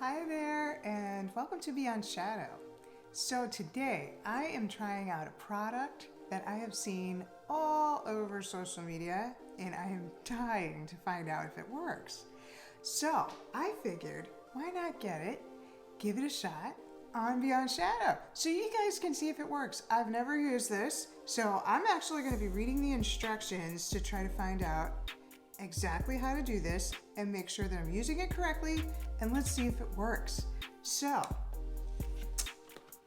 Hi there and welcome to Beyond Shadow. So today I am trying out a product that I have seen all over social media and I am dying to find out if it works. So I figured why not get it, give it a shot on Beyond Shadow so you guys can see if it works. I've never used this, so I'm actually going to be reading the instructions to try to find out exactly how to do this and make sure that I'm using it correctly, and let's see if it works. So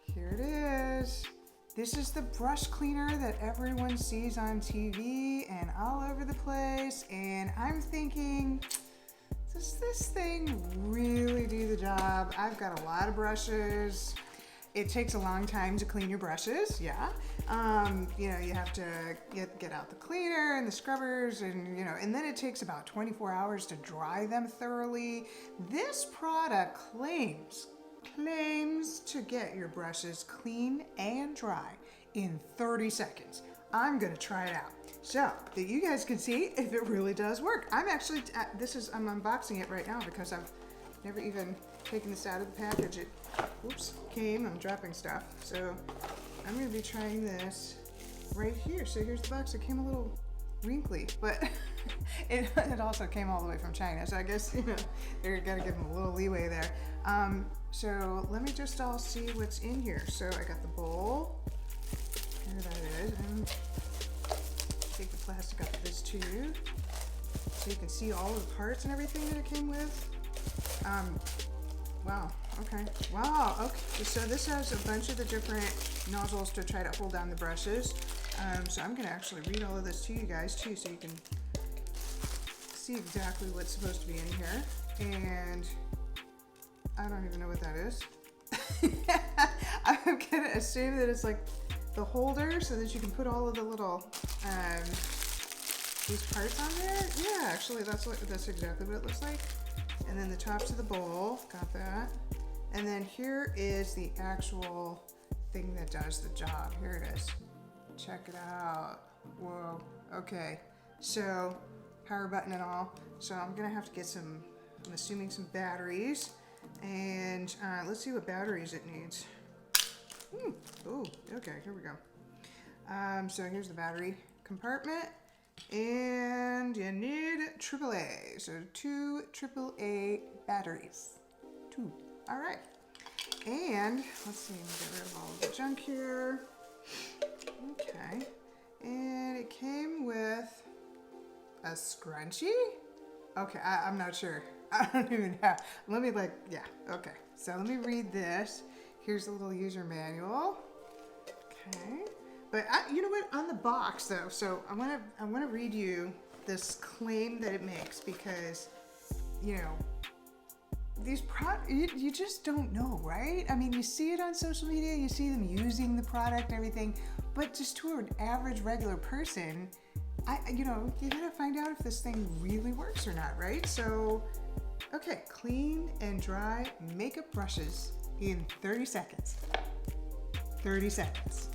here it is. This is the brush cleaner that everyone sees on TV and all over the place, and I'm thinking, does this thing really do the job? I've got a lot of brushes. It takes a long time to clean your brushes, yeah. You have to get out the cleaner and the scrubbers and then it takes about 24 hours to dry them thoroughly. This product claims to get your brushes clean and dry in 30 seconds. I'm gonna try it out so that you guys can see if it really does work. I'm unboxing it right now because I've never even taken this out of the package. It I'm dropping stuff. So I'm gonna be trying this right here. So here's the box. It came a little wrinkly, but it also came all the way from China. So I guess, they're gotta give them a little leeway there. So let me just all see what's in here. So I got the bowl. There that is. And take the plastic off of this too, so you can see all of the parts and everything that it came with. Wow, okay. So this has a bunch of the different nozzles to try to hold down the brushes. So I'm gonna actually read all of this to you guys too, so you can see exactly what's supposed to be in here. And I don't even know what that is. I'm gonna assume that it's like the holder so that you can put all of the little, these parts on there. Yeah, actually that's exactly what it looks like. And then the tops of the bowl, got that. And then here is the actual thing that does the job. Here it is. Check it out. Whoa, okay. So, power button and all. So I'm gonna have to get I'm assuming some batteries. And let's see what batteries it needs. Oh, okay, here we go. So here's the battery compartment. And you need AAA, so 2 AAA batteries. 2. All right. And let's see, get rid of all of the junk here. Okay. And it came with a scrunchie? Okay, I'm not sure. I don't even know. Okay. So let me read this. Here's a little user manual. Okay. But you know what? On the box, though, so I want to read you this claim that it makes because, these you just don't know, right? I mean, you see it on social media, you see them using the product and everything, but just to an average regular person, you gotta find out if this thing really works or not, right? So, okay, clean and dry makeup brushes in 30 seconds. 30 seconds.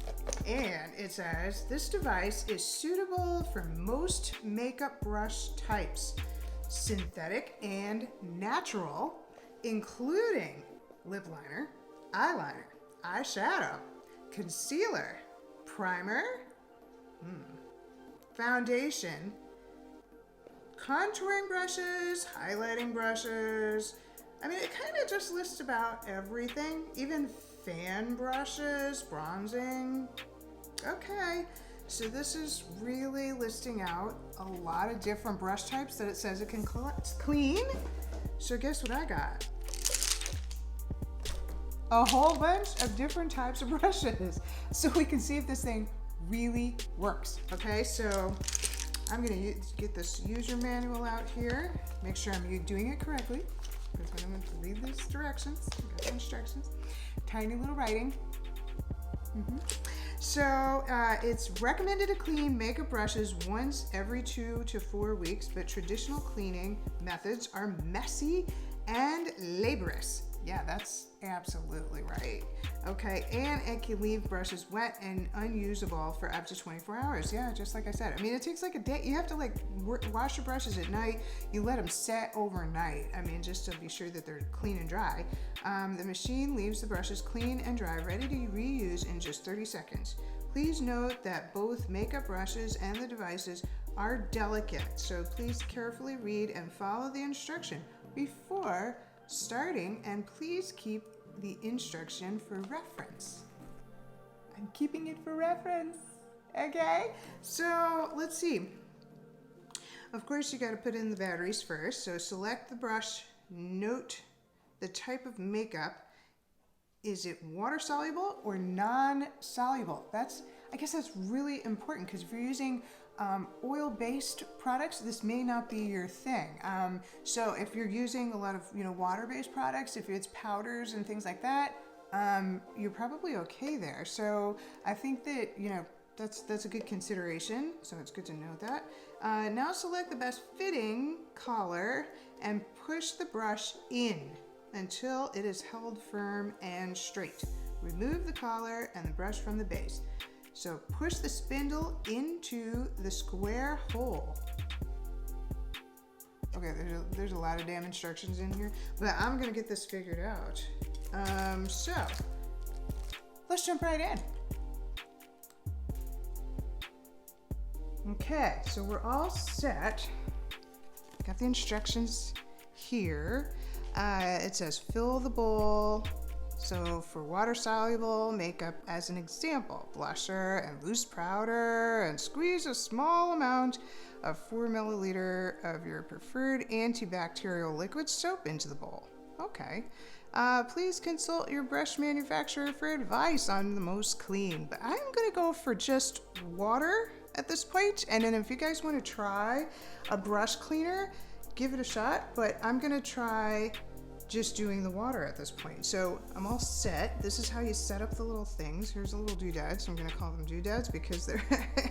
And it says, this device is suitable for most makeup brush types, synthetic and natural, including lip liner, eyeliner, eyeshadow, concealer, primer, foundation, contouring brushes, highlighting brushes. I mean, it kind of just lists about everything, even fan brushes, bronzing. Okay, so this is really listing out a lot of different brush types that it says it can clean. So guess what I got? A whole bunch of different types of brushes. So we can see if this thing really works. Okay, so I'm gonna get this user manual out here, make sure I'm doing it correctly, because I'm going to read these directions. I got the instructions. Tiny little writing. So it's recommended to clean makeup brushes once every 2 to 4 weeks, but traditional cleaning methods are messy and laborious. Yeah, that's absolutely right. Okay, and it can leave brushes wet and unusable for up to 24 hours. Yeah, just like I said. I mean, it takes like a day. You have to like wash your brushes at night. You let them set overnight. I mean, just to be sure that they're clean and dry. The machine leaves the brushes clean and dry, ready to reuse in just 30 seconds. Please note that both makeup brushes and the devices are delicate, so please carefully read and follow the instruction before starting, and please keep the instruction for reference. I'm keeping it for reference. Okay, so let's see. Of course, you got to put in the batteries first. So select the brush, note the type of makeup. Is it water soluble or non-soluble? I guess that's really important, because if you're using oil-based products, this may not be your thing. So if you're using a lot of water-based products, if it's powders and things like that, you're probably okay there. So I think that that's a good consideration. So it's good to know that. Now select the best fitting color and push the brush in until it is held firm and straight. Remove the collar and the brush from the base. So push the spindle into the square hole. Okay, there's a lot of damn instructions in here, but I'm gonna get this figured out. So let's jump right in. Okay, so we're all set. Got the instructions here. It says fill the bowl. So for water soluble makeup, as an example, blusher and loose powder, and squeeze a small amount of 4 milliliter of your preferred antibacterial liquid soap into the bowl. Okay. Please consult your brush manufacturer for advice on the most clean, but I'm gonna go for just water at this point. And then if you guys want to try a brush cleaner, give it a shot, but I'm gonna try just doing the water at this point. So I'm all set. This is how you set up the little things. Here's a little doodad. So I'm gonna call them doodads because they're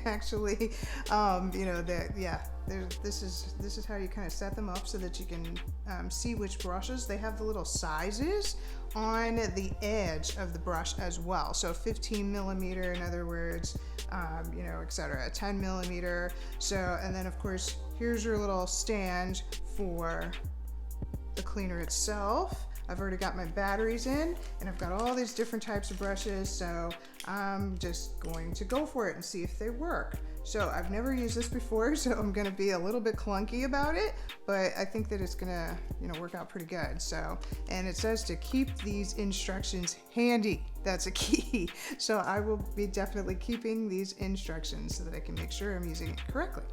actually, this is how you kind of set them up so that you can see which brushes. They have the little sizes on the edge of the brush as well. So 15 millimeter, in other words, etc. 10 millimeter. So, and then of course, here's your little stand for the cleaner itself. I've already got my batteries in, and I've got all these different types of brushes, so I'm just going to go for it and see if they work. So I've never used this before, so I'm gonna be a little bit clunky about it, but I think that it's gonna work out pretty good. So, and it says to keep these instructions handy. That's a key. So I will be definitely keeping these instructions so that I can make sure I'm using it correctly.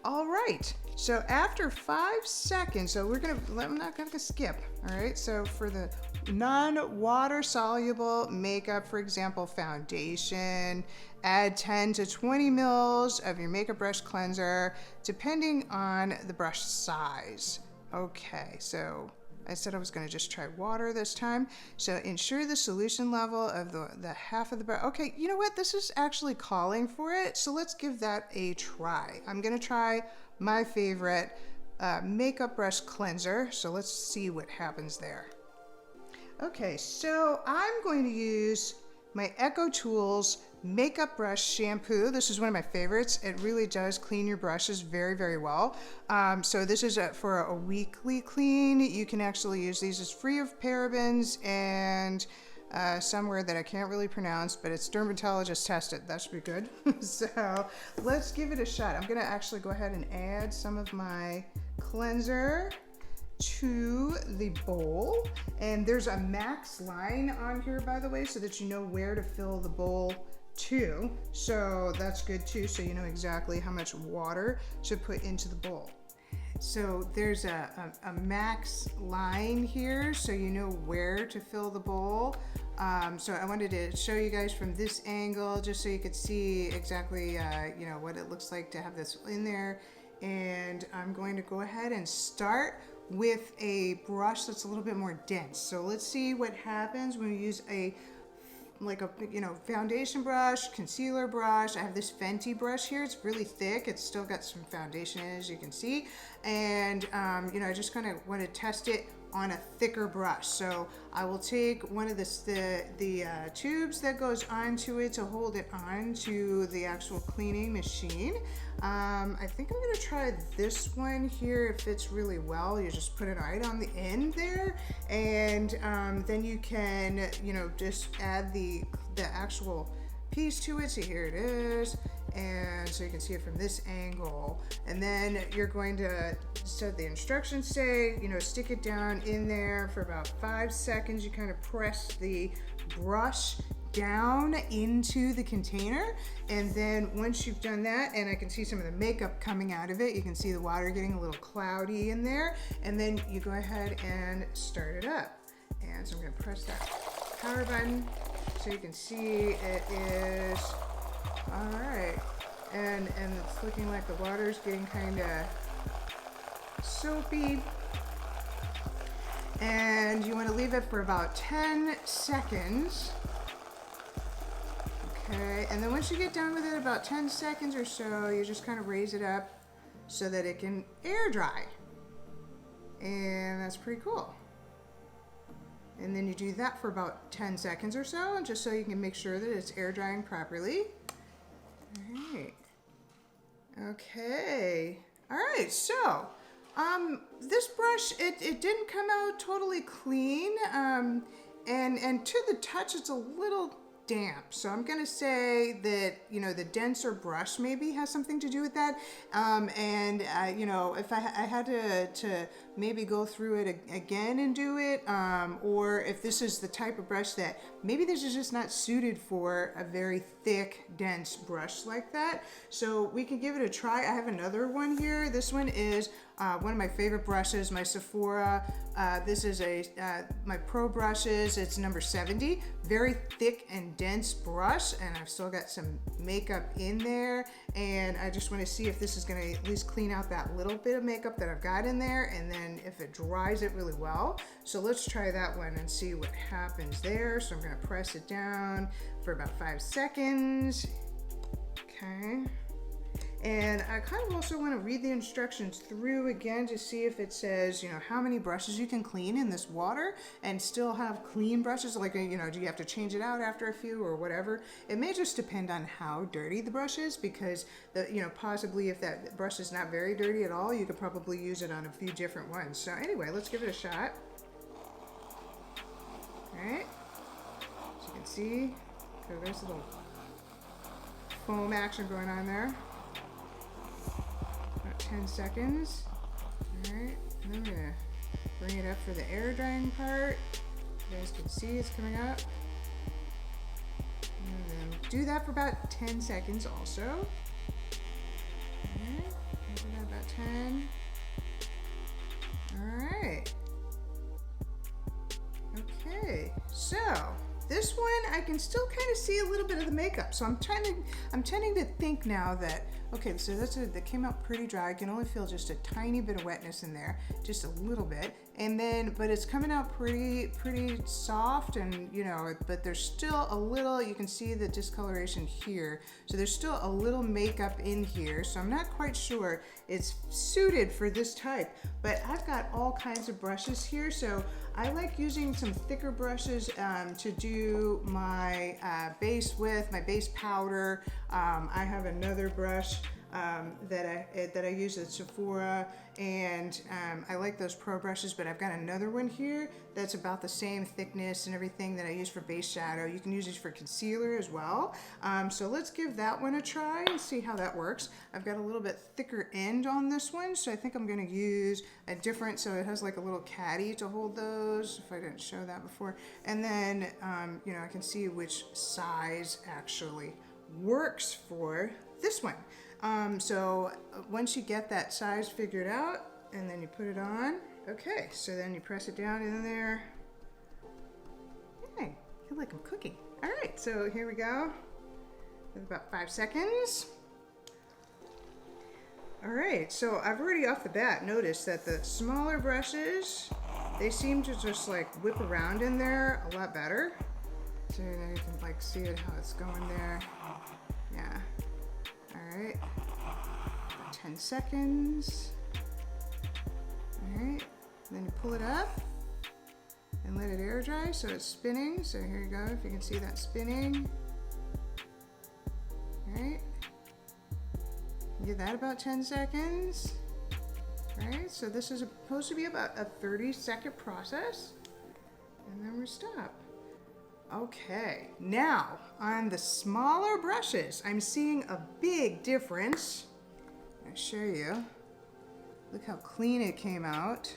All right, so after 5 seconds, so I'm not gonna skip, all right? So for the non-water soluble makeup, for example, foundation, add 10 to 20 mils of your makeup brush cleanser, depending on the brush size. Okay, so I said I was gonna just try water this time. So ensure the solution level of the half of the brush. Okay, you know what? This is actually calling for it. So let's give that a try. I'm gonna try my favorite makeup brush cleanser. So let's see what happens there. Okay, so I'm going to use my Echo Tools makeup brush shampoo. This is one of my favorites. It really does clean your brushes very, very well. So this is for a weekly clean. You can actually use these. It's free of parabens and somewhere that I can't really pronounce, but it's dermatologist tested. That should be good. So let's give it a shot. I'm gonna actually go ahead and add some of my cleanser to the bowl, and there's a max line on here, by the way, so that you know where to fill the bowl to. So that's good too, so you know exactly how much water to put into the bowl. So there's a max line here, so you know where to fill the bowl. So I wanted to show you guys from this angle, just so you could see exactly what it looks like to have this in there. And I'm going to go ahead and start with a brush that's a little bit more dense. So let's see what happens when we use a foundation brush, concealer brush. I have this Fenty brush here. It's really thick. It's still got some foundation in it, as you can see. And I just kind of want to test it on a thicker brush. So I will take one of the tubes that goes onto it to hold it onto the actual cleaning machine. I think I'm gonna try this one here. It fits really well. You just put it right on the end there, and then you can, you know, just add the actual piece to it. So here it is, and so you can see it from this angle. And then you're going to, so the instructions say, you know, stick it down in there for about 5 seconds. You kind of press the brush down into the container, and then once you've done that, and I can see some of the makeup coming out of it, you can see the water getting a little cloudy in there, and then you go ahead and start it up. And so I'm going to press that power button so you can see it is all right, and it's looking like the water's getting kind of soapy. And you want to leave it for about 10 seconds. Okay, and then once you get done with it, about 10 seconds or so, you just kind of raise it up so that it can air dry. And that's pretty cool. And then you do that for about 10 seconds or so, just so you can make sure that it's air drying properly. All right. Okay. All right, so this brush, it didn't come out totally clean, and to the touch, it's a little damp. So I'm gonna say that, you know, the denser brush maybe has something to do with that. You know, if I had to maybe go through it again and do it, or if this is the type of brush that maybe this is just not suited for a very thick, dense brush like that. So we can give it a try. I have another one here. This one is one of my favorite brushes, my Sephora. This is my Pro Brushes. It's number 70. Very thick and dense brush, and I've still got some makeup in there. And I just want to see if this is going to at least clean out that little bit of makeup that I've got in there, and then if it dries it really well. So let's try that one and see what happens there. So I'm going to press it down for about 5 seconds. Okay. And I kind of also want to read the instructions through again to see if it says, you know, how many brushes you can clean in this water and still have clean brushes. Like, you know, do you have to change it out after a few or whatever? It may just depend on how dirty the brush is, because you know, possibly if that brush is not very dirty at all, you could probably use it on a few different ones. So anyway, let's give it a shot. All right. As you can see, there's a little foam action going on there. 10 seconds. All right, and then I'm gonna bring it up for the air drying part. You guys can see it's coming up. And then do that for about 10 seconds also. Okay, do that about 10. All right. Okay, so this one I can still kind of see a little bit of the makeup. So I'm tending to think now that, okay, so that came out pretty dry. I can only feel just a tiny bit of wetness in there, just a little bit. And then, but it's coming out pretty soft, and you know, but there's still a little, you can see the discoloration here. So there's still a little makeup in here. So I'm not quite sure it's suited for this type, but I've got all kinds of brushes here. So I like using some thicker brushes to do my base with, my base powder. I have another brush that I use at Sephora, and I like those Pro brushes, but I've got another one here that's about the same thickness and everything that I use for base shadow. You can use these for concealer as well. So let's give that one a try and see how that works. I've got a little bit thicker end on this one, so I think I'm gonna use a different, so it has like a little caddy to hold those, if I didn't show that before. And then, you know, I can see which size actually works for this one. So once you get that size figured out, and then you put it on, okay, so then you press it down in there. Hey, I feel like I'm cooking. All right, so here we go. With about 5 seconds. All right, so I've already off the bat noticed that the smaller brushes, they seem to just like whip around in there a lot better. So now you can like see it, how it's going there. Yeah. All right. 10 seconds. All right. And then you pull it up. and let it air dry so it's spinning. So here you go, if you can see that spinning. All right, give that about 10 seconds. All right, so this is supposed to be about a 30-second process, and then we stop. Okay, now on the smaller brushes, I'm seeing a big difference. I'll show you. Look how clean it came out.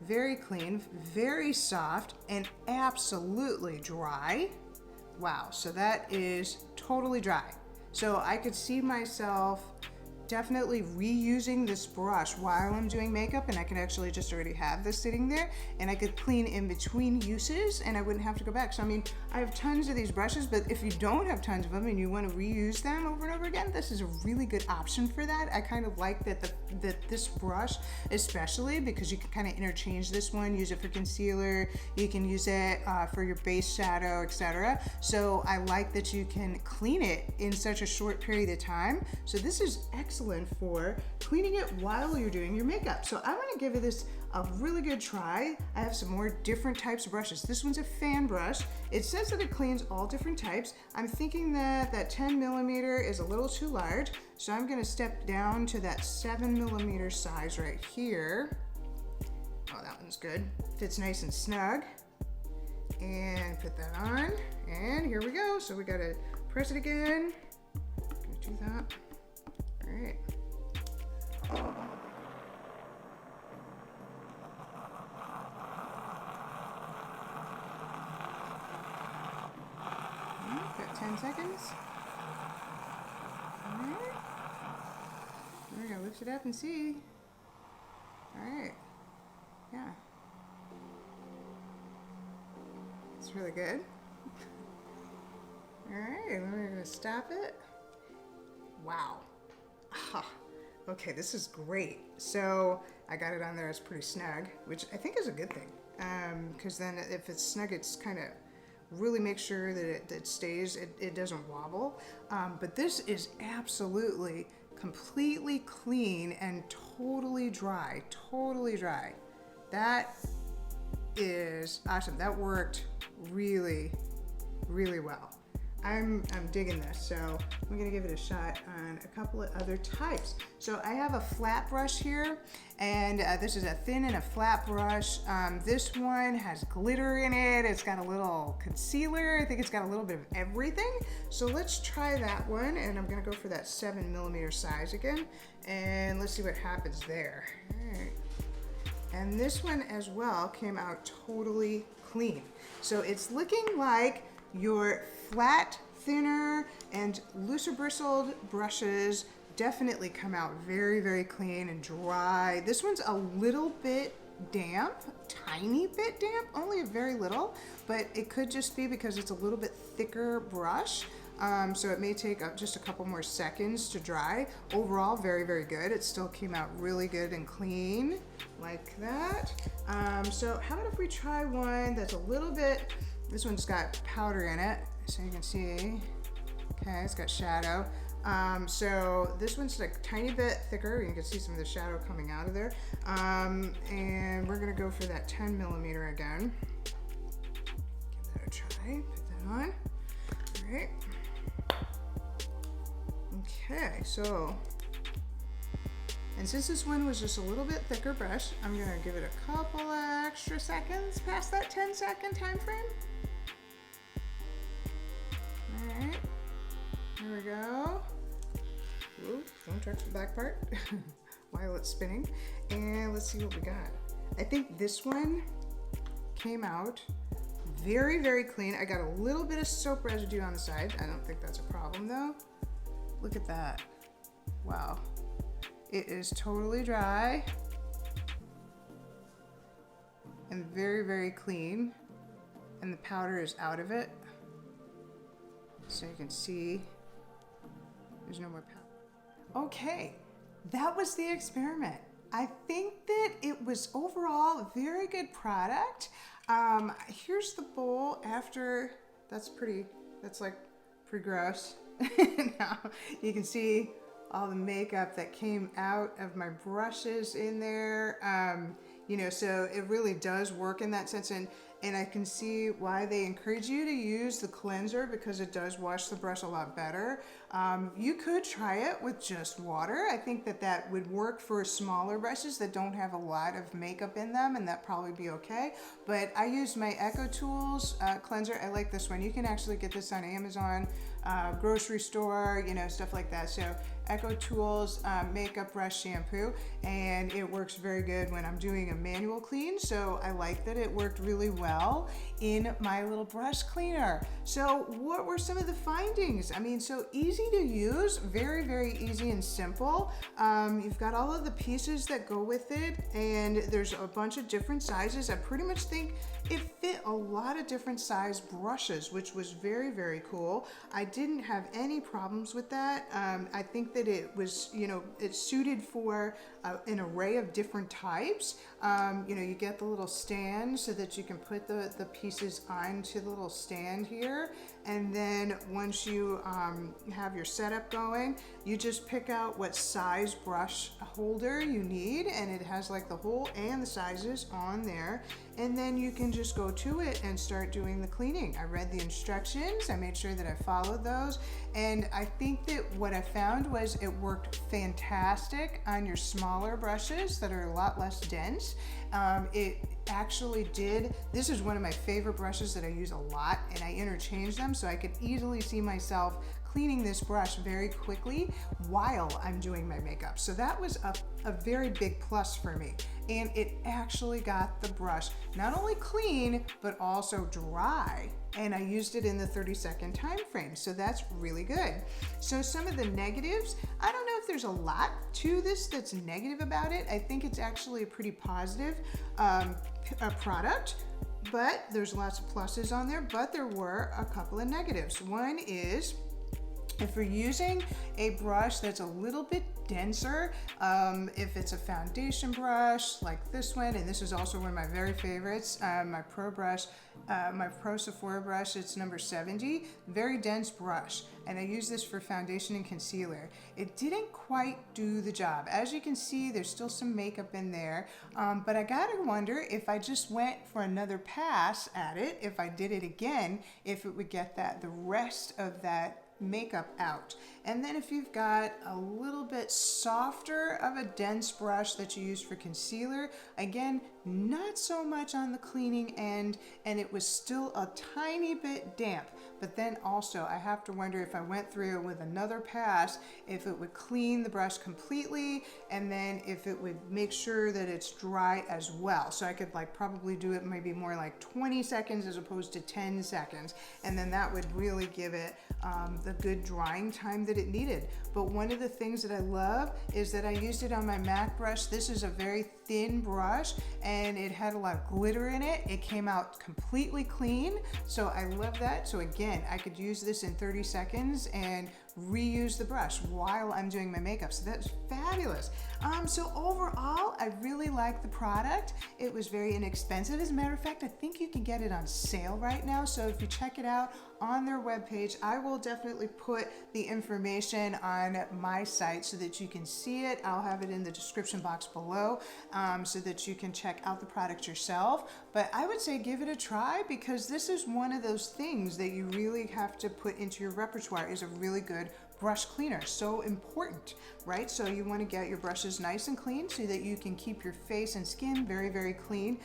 Very clean, very soft, and absolutely dry. Wow, so that is totally dry. So I could see myself definitely reusing this brush while I'm doing makeup, and I can actually just already have this sitting there, and I could clean in between uses and I wouldn't have to go back. So I mean, I have tons of these brushes, but if you don't have tons of them and you want to reuse them over and over again, this is a really good option for that. I kind of like that this brush, especially because you can kind of interchange this one, use it for concealer, you can use it for your base shadow, etc. So I like that you can clean it in such a short period of time. So this is excellent for cleaning it while you're doing your makeup. So I want to give this a really good try. I have some more different types of brushes. This one's a fan brush. It says that it cleans all different types. I'm thinking that 10 millimeter is a little too large, so I'm going to step down to that 7 millimeter size right here. Oh, that one's good. Fits nice and snug. And put that on, and here we go. So we got to press it again. Gonna do that. All right. Got 10 seconds. All right. We're gonna lift it up and see. All right. Yeah. It's really good. All right, and then we're gonna stop it. Wow. Okay, this is great. So I got it on there, it's pretty snug, which I think is a good thing. Because then if it's snug, it's kind of really make sure that it stays, it doesn't wobble. But this is absolutely completely clean and totally dry, totally dry. That is awesome. That worked really, really well. I'm digging this, so I'm gonna give it a shot on a couple of other types. So I have a flat brush here, and this is a thin and a flat brush. This one has glitter in it. It's got a little concealer. I think it's got a little bit of everything. So let's try that one, and I'm gonna go for that 7 millimeter size again, and let's see what happens there. All right. And this one as well came out totally clean. So it's looking like your flat, thinner, and looser bristled brushes definitely come out very, very clean and dry. This one's a little bit damp, tiny bit damp, only a very little, but it could just be because it's a little bit thicker brush. So it may take just a couple more seconds to dry. Overall, very, very good. It still came out really good and clean like that. So how about if we try one that's a little bit, this one's got powder in it, so you can see, okay, it's got shadow. So this one's like a tiny bit thicker. You can see some of the shadow coming out of there. And we're gonna go for that 10 millimeter again. Give that a try, put that on. All right. Okay, so, and since this one was just a little bit thicker brush, I'm gonna give it a couple extra seconds past that 10-second time frame. All right, here we go. Ooh, don't touch the back part while it's spinning. And let's see what we got. I think this one came out very, very clean. I got a little bit of soap residue on the side. I don't think that's a problem though. Look at that. Wow. It is totally dry and very, very clean. And the powder is out of it. So you can see there's no more powder. Okay, that was the experiment. I think that it was overall a very good product. Here's the bowl after. That's like pretty gross. Now you can see all the makeup that came out of my brushes in there. You know, so it really does work in that sense. And and I can see why they encourage you to use the cleanser, because it does wash the brush a lot better. You could try it with just water. I think that that would work for smaller brushes that don't have a lot of makeup in them, and that probably be okay. But I use my Echo Tools cleanser. I like this one. You can actually get this on Amazon, grocery store, you know, stuff like that. So Echo Tools makeup brush shampoo, and it works very good when I'm doing a manual clean. So I like that it worked really well in my little brush cleaner. So what were some of the findings? I mean, so easy to use, very, very easy and simple. You've got all of the pieces that go with it, and there's a bunch of different sizes. I pretty much think it fit a lot of different size brushes, which was very, very cool. I didn't have any problems with that. I think that it was, you know, it's suited for an array of different types. You know, you get the little stand so that you can put the pieces onto the little stand here. And then once you have your setup going, you just pick out what size brush holder you need, and it has like the hole and the sizes on there. And then you can just go to it and start doing the cleaning. I read the instructions, I made sure that I followed those, and I think that what I found was it worked fantastic on your smaller brushes that are a lot less dense. It actually did. This is one of my favorite brushes that I use a lot, and I interchange them, so I could easily see myself cleaning this brush very quickly while I'm doing my makeup. So that was a very big plus for me. And it actually got the brush not only clean, but also dry. And I used it in the 30-second time frame. So that's really good. So some of the negatives, I don't know if there's a lot to this that's negative about it. I think it's actually a pretty positive product. But there's lots of pluses on there, but there were a couple of negatives. One is, if you're using a brush that's a little bit denser, if it's a foundation brush like this one, and this is also one of my very favorites, my Pro brush, my Pro Sephora brush, it's number 70, very dense brush, and I use this for foundation and concealer. It didn't quite do the job. As you can see, there's still some makeup in there, but I gotta wonder if I just went for another pass at it, if I did it again, if it would get the rest of that makeup out. And then if you've got a little bit softer of a dense brush that you use for concealer, again, not so much on the cleaning end, and it was still a tiny bit damp. But then also I have to wonder if I went through with another pass, if it would clean the brush completely, and then if it would make sure that it's dry as well. So I could like probably do it maybe more like 20 seconds as opposed to 10 seconds. And then that would really give it the good drying time that it needed. But one of the things that I love is that I used it on my MAC brush. This is a very thin brush, and it had a lot of glitter in it. It came out completely clean, so I love that. So again, I could use this in 30 seconds and reuse the brush while I'm doing my makeup. So that's fabulous. So overall, I really like the product. It was very inexpensive. As a matter of fact, I think you can get it on sale right now. So if you check it out on their webpage, I will definitely put the information on my site so that you can see it. I'll have it in the description box below so that you can check out the product yourself. But I would say give it a try, because this is one of those things that you really have to put into your repertoire, is a really good brush cleaner. So important, right? So you want to get your brushes nice and clean so that you can keep your face and skin very, very clean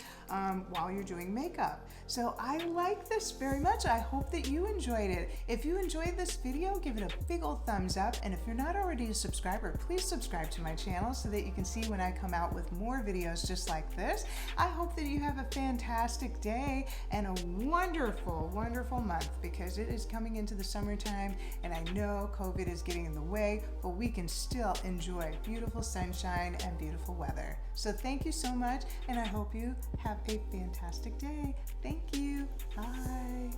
while you're doing makeup. So I like this very much. I hope that you enjoyed it. If you enjoyed this video, give it a big old thumbs up. And if you're not already a subscriber, please subscribe to my channel so that you can see when I come out with more videos just like this. I hope that you have a fantastic day and a wonderful, wonderful month, because it is coming into the summertime, and I know COVID is getting in the way, but we can still enjoy beautiful sunshine and beautiful weather. So thank you so much, and I hope you have a fantastic day. Thank you. Bye.